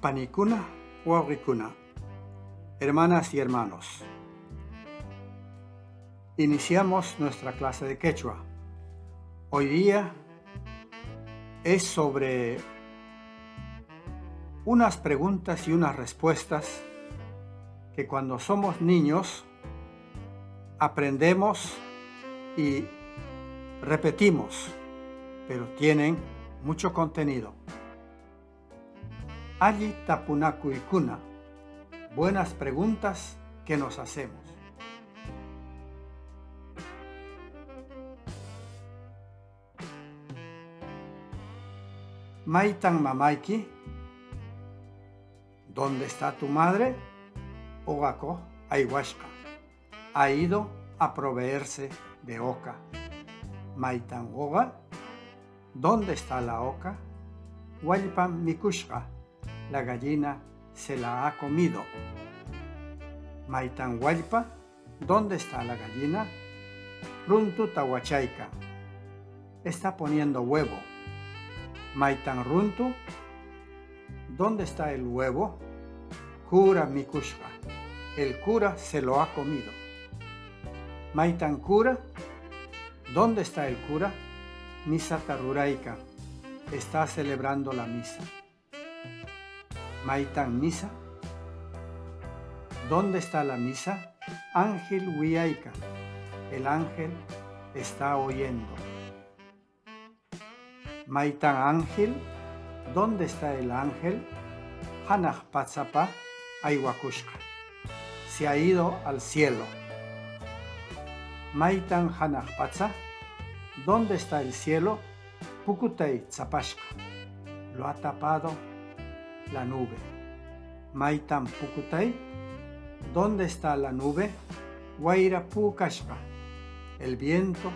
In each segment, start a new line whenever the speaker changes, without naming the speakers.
Panicuna Wawricuna, hermanas y hermanos. Iniciamos nuestra clase de quechua. Hoy día es sobre unas preguntas y unas respuestas que cuando somos niños aprendemos y repetimos, pero tienen mucho contenido. Alli tapunakuykuna, buenas preguntas que nos hacemos. Maitan mamaiki, ¿dónde está tu madre? Ogako aiwashka, ha ido a proveerse de oca. Maitan oga, ¿dónde está la oca? Wallpan mikushka, la gallina se la ha comido. Maitan wallpa, ¿dónde está la gallina? Runtu tawachaika, está poniendo huevo. Maitan runtu, ¿dónde está el huevo? Kura mikushka, el cura se lo ha comido. Maitan cura, ¿dónde está el cura? Misa taruraika, está celebrando la misa. Maitan misa, ¿dónde está la misa? Ángel wiaika, el ángel está oyendo. Maitan ángel, ¿dónde está el ángel? Hanaj patsapa aiwakushka, se ha ido al cielo. Maitan hanaj patsa, ¿dónde está el cielo? Pukutay tsapashka, lo ha tapado la nube. Maitan pukutay, ¿dónde está la nube? Waira pukashka, el viento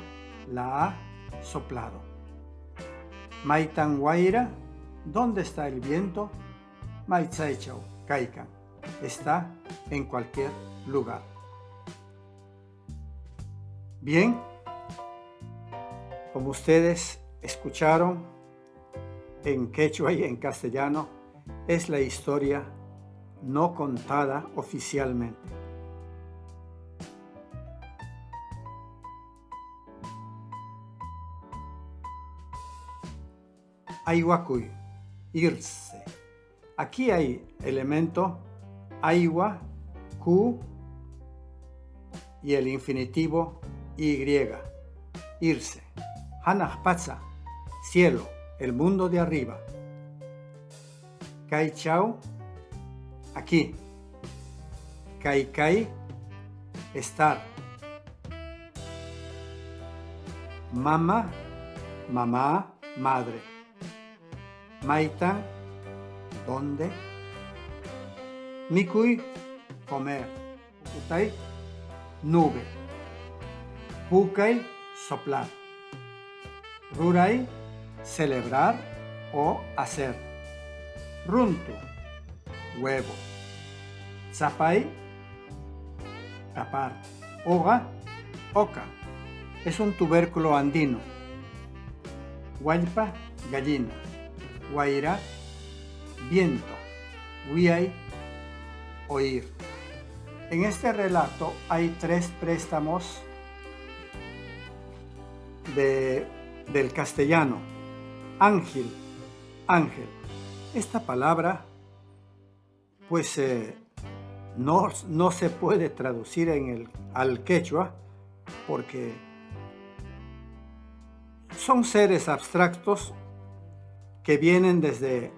la ha soplado. Maitan waira, ¿dónde está el viento? Maitzaichau kaikan, está en cualquier lugar. Bien, como ustedes escucharon en quechua y en castellano, es la historia no contada oficialmente. Aiwakuy, irse. Aquí hay elemento aiwa, ku y el infinitivo y, irse. Hanaj patsa, cielo, el mundo de arriba. Kai chau, aquí. Kai kai, estar. Mama, mamá, madre. Maitan, ¿dónde? Mikui, comer. Pukutai, nube. Pukai, soplar. Rurai, celebrar o hacer. Runtu, huevo. Zapai, tapar. Oga, oca, es un tubérculo andino. Hualpa, gallina. Guaira, viento. Huiay, oír. En este relato hay 3 préstamos del castellano. Ángel, ángel. Esta palabra pues no se puede traducir al quechua porque son seres abstractos que vienen desde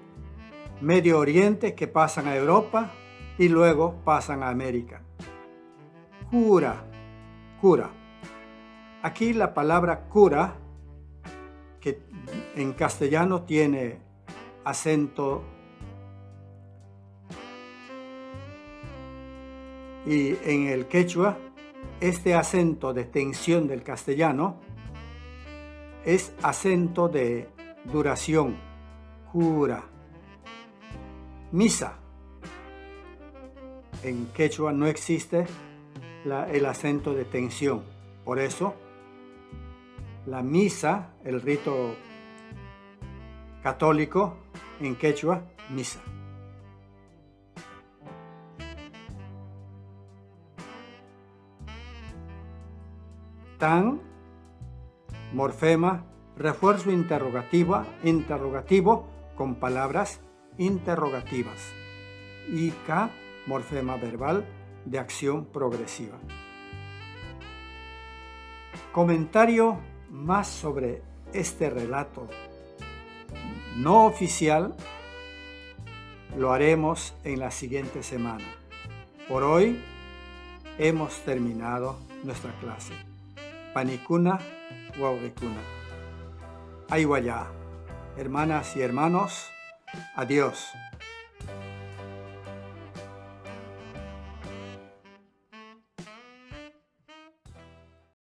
Medio Oriente, que pasan a Europa y luego pasan a América. Cura, cura. Aquí la palabra cura, que en castellano tiene acento y en el quechua, este acento de tensión del castellano es acento de duración. Cura. Misa. En quechua no existe el acento de tensión. Por eso, la misa, el rito católico en quechua, misa. Tan, morfema, refuerzo interrogativo con palabras interrogativas. Y K, morfema verbal de acción progresiva. Comentario más sobre este relato no oficial lo haremos en la siguiente semana. Por hoy hemos terminado nuestra clase. Panicuna, Wawrikuna. Ayuaya, hermanas y hermanos, adiós.